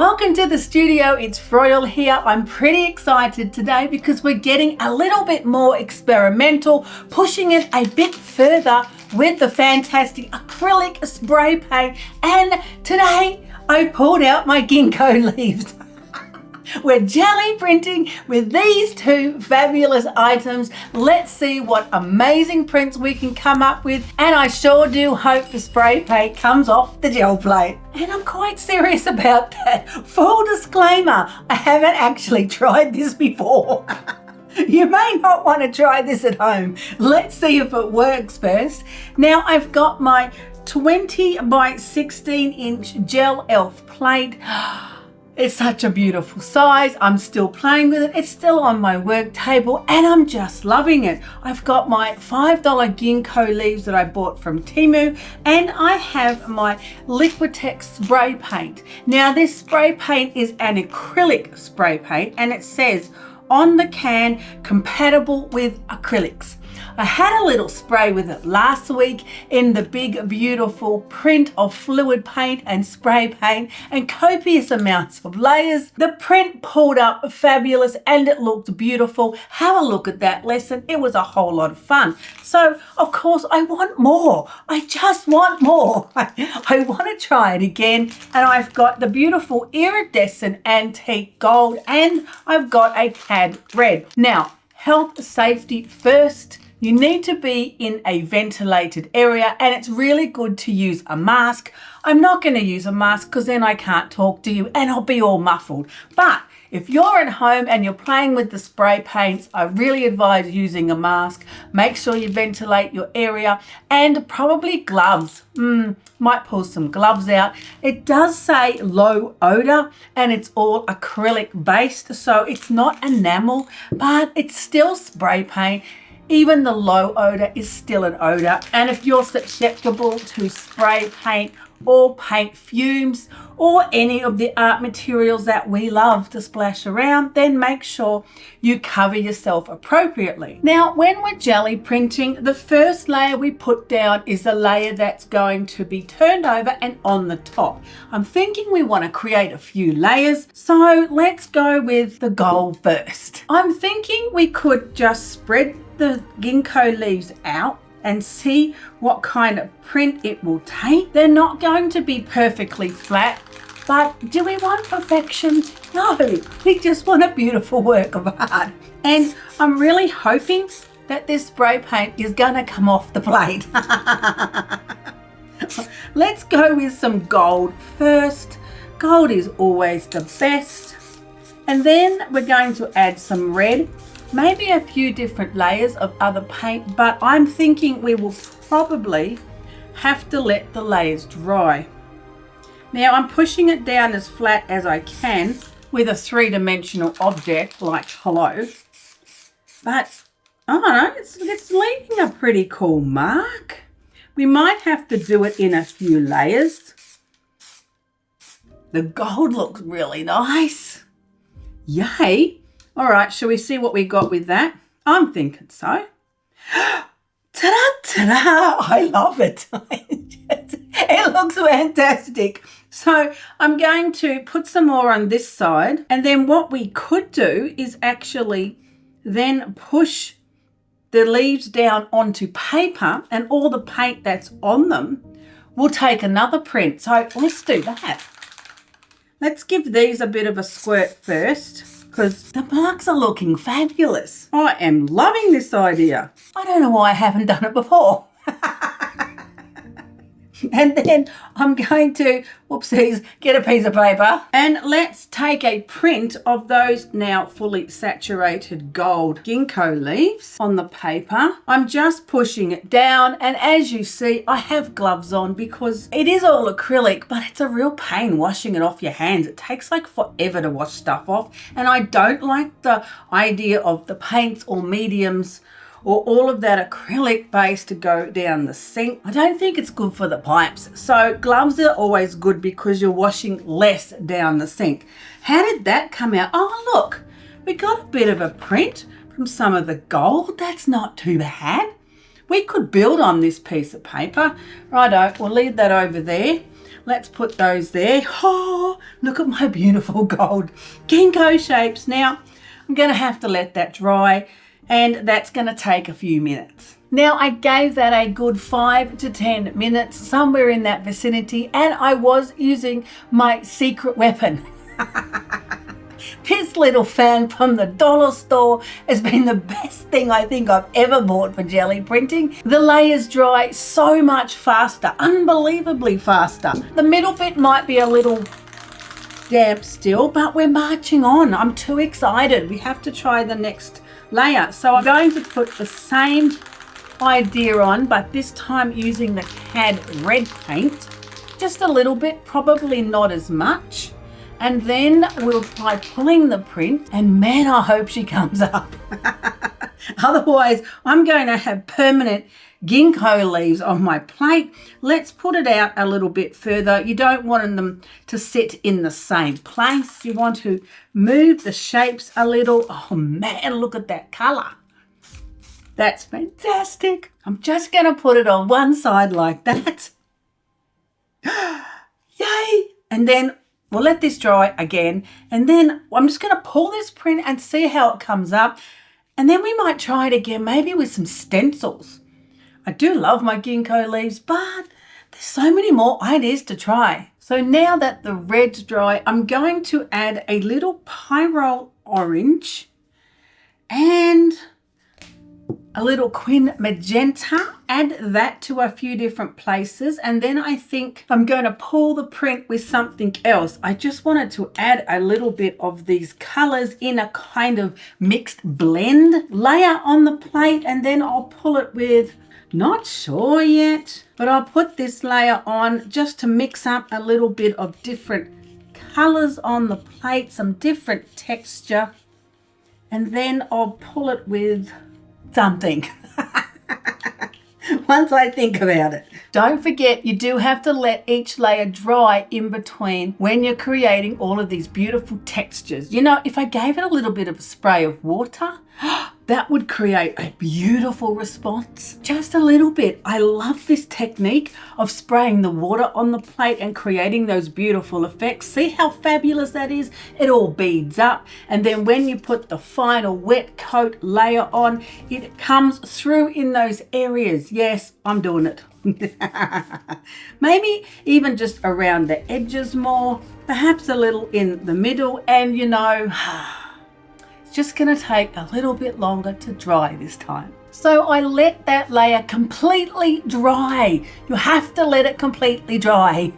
Welcome to the studio. It's Froyle here. I'm pretty excited today because we're getting a little bit more experimental, pushing it a bit further with the fantastic acrylic spray paint. And today I pulled out my ginkgo leaves. We're jelly printing with these two fabulous items. Let's see what amazing prints we can come up with. And I sure do hope the spray paint comes off the gel plate. And I'm quite serious about that. Full disclaimer, I haven't actually tried this before. You may not want to try this at home. Let's see if it works first. Now I've got my 20 by 16 inch gel elf plate. It's such a beautiful size. I'm still playing with it. It's still on my work table and I'm just loving it. I've got my $5 ginkgo leaves that I bought from Temu, and I have my Liquitex spray paint. Now this spray paint is an acrylic spray paint and it says on the can, compatible with acrylics. I had a little spray with it last week in the big beautiful print of fluid paint and spray paint and copious amounts of layers. The print pulled up fabulous and it looked beautiful. Have a look at that lesson. It was a whole lot of fun. So of course I want more. I just want more. I want to try it again, and I've got the beautiful iridescent antique gold and I've got a cad red. Now, health safety first. You need to be in a ventilated area and it's really good to use a mask. I'm not going to use a mask because then I can't talk to you and I'll be all muffled. But if you're at home and you're playing with the spray paints, I really advise using a mask. Make sure you ventilate your area and probably gloves. Might pull some gloves out. It does say low odor and it's all acrylic based, so it's not enamel, but it's still spray paint. Even the low odor is still an odor. And if you're susceptible to spray paint or paint fumes or any of the art materials that we love to splash around, then make sure you cover yourself appropriately. Now, when we're jelly printing, the first layer we put down is the layer that's going to be turned over and on the top. I'm thinking we want to create a few layers, so let's go with the gold first. I'm thinking we could just spread the ginkgo leaves out and see what kind of print it will take. They're not going to be perfectly flat, but do we want perfection? No, we just want a beautiful work of art. And I'm really hoping that this spray paint is gonna come off the plate. Let's go with some gold first. Gold is always the best. And then we're going to add some red. Maybe a few different layers of other paint, but I'm thinking we will probably have to let the layers dry. Now I'm pushing it down as flat as I can with a three-dimensional object like hello, but I don't know, it's leaving a pretty cool mark. We might have to do it in a few layers. The gold looks really nice. Yay. All right, shall we see what we got with that? I'm thinking so. Ta-da, ta-da! I love it. It looks fantastic. So I'm going to put some more on this side. And then what we could do is actually then push the leaves down onto paper, and all the paint that's on them will take another print. So let's do that. Let's give these a bit of a squirt first, because the marks are looking fabulous. I am loving this idea. I don't know why I haven't done it before. And then I'm going to, whoopsies, get a piece of paper and let's take a print of those now fully saturated gold ginkgo leaves on the paper. I'm just pushing it down, and as you see, I have gloves on because it is all acrylic, but it's a real pain washing it off your hands. It takes like forever to wash stuff off, and I don't like the idea of the paints or mediums or all of that acrylic base to go down the sink. I don't think it's good for the pipes. So gloves are always good because you're washing less down the sink. How did that come out? Oh, look, we got a bit of a print from some of the gold. That's not too bad. We could build on this piece of paper. Righto, we'll leave that over there. let's put those there. Oh, look at my beautiful gold ginkgo shapes. Now, I'm going to have to let that dry, and that's going to take a few minutes. Now, I gave that a good 5 to 10 minutes, somewhere in that vicinity, and I was using my secret weapon. This little fan from the dollar store has been the best thing I think I've ever bought for jelly printing. The layers dry so much faster, unbelievably faster. The middle bit might be a little damp still, but we're marching on. I'm too excited. We have to try the next layer. So I'm going to put the same idea on, but this time using the CAD red paint. Just a little bit, probably not as much. And then we'll try pulling the print, and man, I hope she comes up. Otherwise, I'm going to have permanent ginkgo leaves on my plate. Let's put it out a little bit further. You don't want them to sit in the same place. You want to move the shapes a little. Oh man, look at that color. That's fantastic. I'm just going to put it on one side like that. Yay! And then we'll let this dry again, and then I'm just going to pull this print and see how it comes up, and then we might try it again, maybe with some stencils. I do love my ginkgo leaves, but there's so many more ideas to try. So now that the red's dry, I'm going to add a little pyrrole orange and a little quin magenta, add that to a few different places, and then I think I'm going to pull the print with something else. I just wanted to add a little bit of these colors in a kind of mixed blend layer on the plate, and then I'll pull it with, not sure yet, but I'll put this layer on just to mix up a little bit of different colors on the plate, some different texture, and then I'll pull it with something once I think about it. Don't forget, you do have to let each layer dry in between when you're creating all of these beautiful textures. You know, if I gave it a little bit of a spray of water, that would create a beautiful response. Just a little bit. I love this technique of spraying the water on the plate and creating those beautiful effects. See how fabulous that is? It all beads up, and then when you put the final wet coat layer on, it comes through in those areas. Yes, I'm doing it. Maybe even just around the edges more, perhaps a little in the middle, and you know, it's just going to take a little bit longer to dry this time. So I let that layer completely dry. You have to let it completely dry.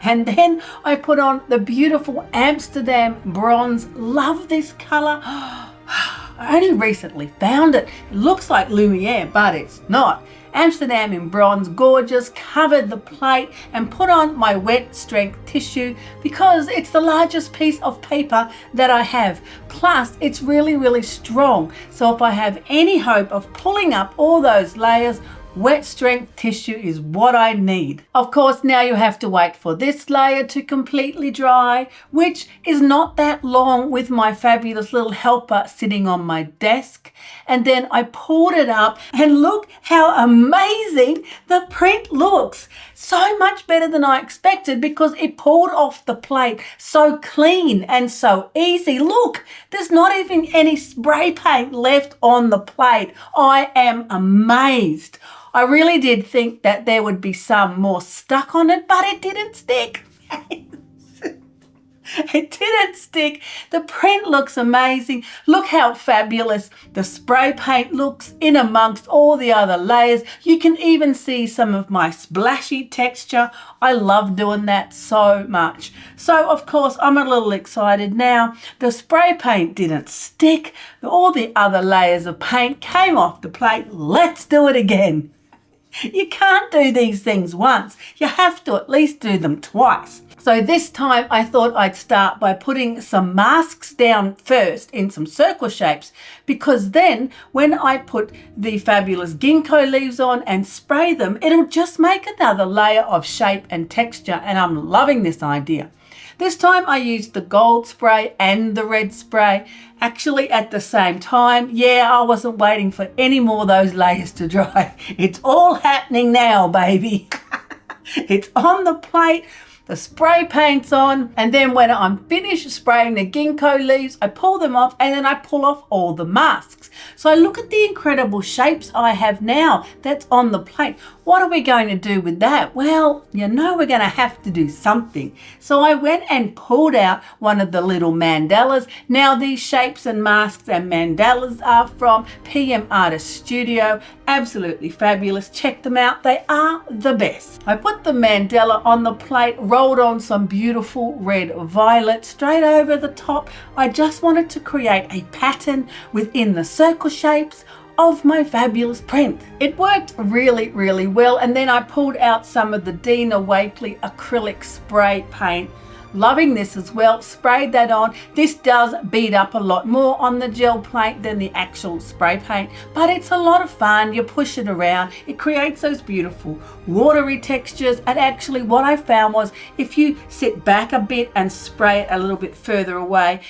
And then I put on the beautiful Amsterdam bronze. Love this color. I only recently found it. It looks like Lumiere, but it's not. Amsterdam in bronze, gorgeous, covered the plate, and put on my wet strength tissue because it's the largest piece of paper that I have. Plus, it's really, really strong. So if I have any hope of pulling up all those layers, wet strength tissue is what I need. Of course, now you have to wait for this layer to completely dry, which is not that long with my fabulous little helper sitting on my desk. And then I pulled it up, and look how amazing the print looks. So much better than I expected because it pulled off the plate so clean and so easy. Look, there's not even any spray paint left on the plate. I am amazed. I really did think that there would be some more stuck on it, but it didn't stick. It didn't stick. The print looks amazing. Look how fabulous the spray paint looks in amongst all the other layers. You can even see some of my splashy texture. I love doing that so much. So of course I'm a little excited now. The spray paint didn't stick. All the other layers of paint came off the plate. Let's do it again. You can't do these things once. You have to at least do them twice. So this time I thought I'd start by putting some masks down first in some circle shapes, because then when I put the fabulous ginkgo leaves on and spray them, it'll just make another layer of shape and texture, and I'm loving this idea. This time I used the gold spray and the red spray actually at the same time. Yeah, I wasn't waiting for any more of those layers to dry. It's all happening now, baby. It's on the plate. The spray paint's on, and then when I'm finished spraying the ginkgo leaves, I pull them off and then I pull off all the masks. So look at the incredible shapes I have now that's on the plate. What are we going to do with that? Well, you know we're going to have to do something. So I went and pulled out one of the little mandalas. Now these shapes and masks and mandalas are from PM Artist Studio. Absolutely fabulous. Check them out. They are the best. I put the mandala on the plate, rolled on some beautiful red violet straight over the top. I just wanted to create a pattern within the circle shapes of my fabulous print. It worked really, really well. And then I pulled out some of the Dina Wakley acrylic spray paint. Loving this as well. Sprayed that on. This does bead up a lot more on the gel plate than the actual spray paint, but it's a lot of fun. You push it around. It creates those beautiful watery textures. And actually what I found was if you sit back a bit and spray it a little bit further away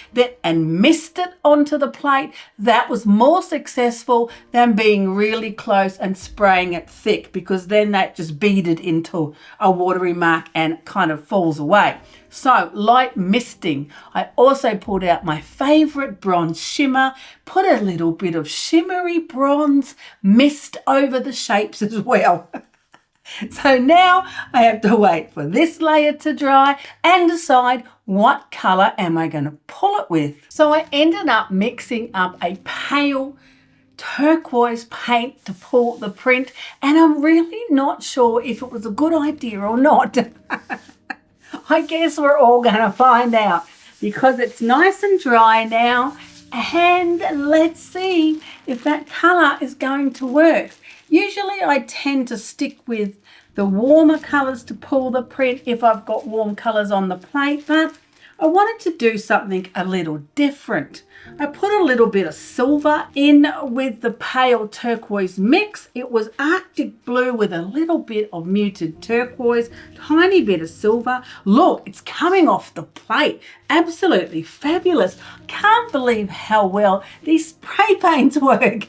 and mist it onto the plate, that was more successful than being really close and spraying it thick, because then that just beaded into a watery mark and kind of falls away. So light misting. I also pulled out my favorite bronze shimmer, put a little bit of shimmery bronze mist over the shapes as well. So now I have to wait for this layer to dry and decide what color am I going to pull it with. So I ended up mixing up a pale turquoise paint to pull the print, and I'm really not sure if it was a good idea or not. I guess we're all going to find out, because it's nice and dry now, and let's see if that colour is going to work. Usually I tend to stick with the warmer colours to pull the print if I've got warm colours on the plate, but I wanted to do something a little different. I put a little bit of silver in with the pale turquoise mix. It was Arctic blue with a little bit of muted turquoise, tiny bit of silver. Look, it's coming off the plate. Absolutely fabulous. Can't believe how well these spray paints work.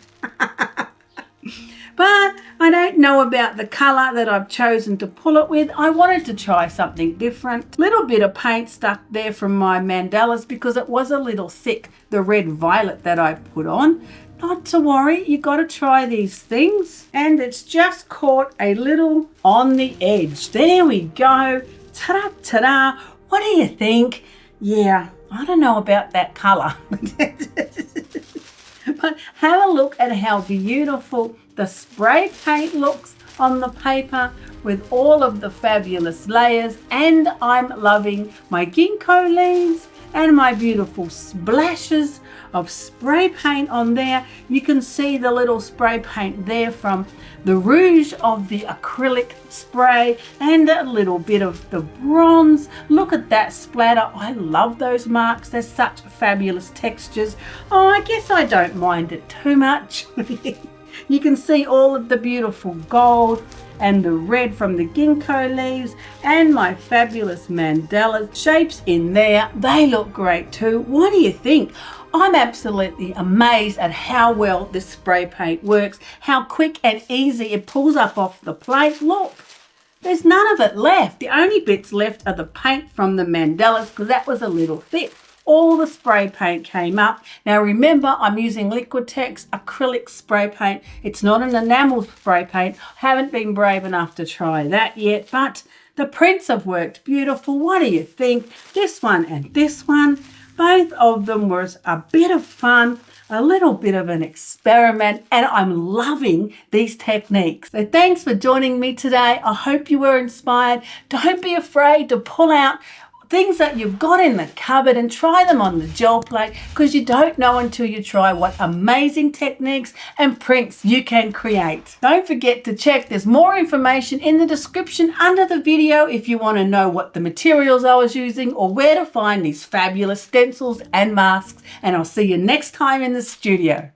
But I don't know about the colour that I've chosen to pull it with. I wanted to try something different. Little bit of paint stuck there from my mandalas because it was a little thick, the red violet that I put on. Not to worry, you got to try these things. And it's just caught a little on the edge. There we go. Ta-da, ta-da. What do you think? Yeah, I don't know about that colour. But have a look at how beautiful the spray paint looks on the paper with all of the fabulous layers. And I'm loving my ginkgo leaves and my beautiful splashes of spray paint on there. You can see the little spray paint there from the rouge of the acrylic spray and a little bit of the bronze. Look at that splatter. I love those marks. They're such fabulous textures. Oh, I guess I don't mind it too much. You can see all of the beautiful gold and the red from the ginkgo leaves and my fabulous mandala shapes in there. They look great too. What do you think? I'm absolutely amazed at how well this spray paint works, how quick and easy it pulls up off the plate. Look, there's none of it left. The only bits left are the paint from the mandalas because that was a little thick. All the spray paint came up. Now remember, I'm using Liquitex acrylic spray paint. It's not an enamel spray paint. Haven't been brave enough to try that yet, but the prints have worked beautiful. What do you think? This one and this one, both of them was a bit of fun, a little bit of an experiment, and I'm loving these techniques. So thanks for joining me today. I hope you were inspired. Don't be afraid to pull out things that you've got in the cupboard and try them on the gel plate, because you don't know until you try what amazing techniques and prints you can create. Don't forget to check, there's more information in the description under the video if you want to know what the materials I was using or where to find these fabulous stencils and masks, and I'll see you next time in the studio.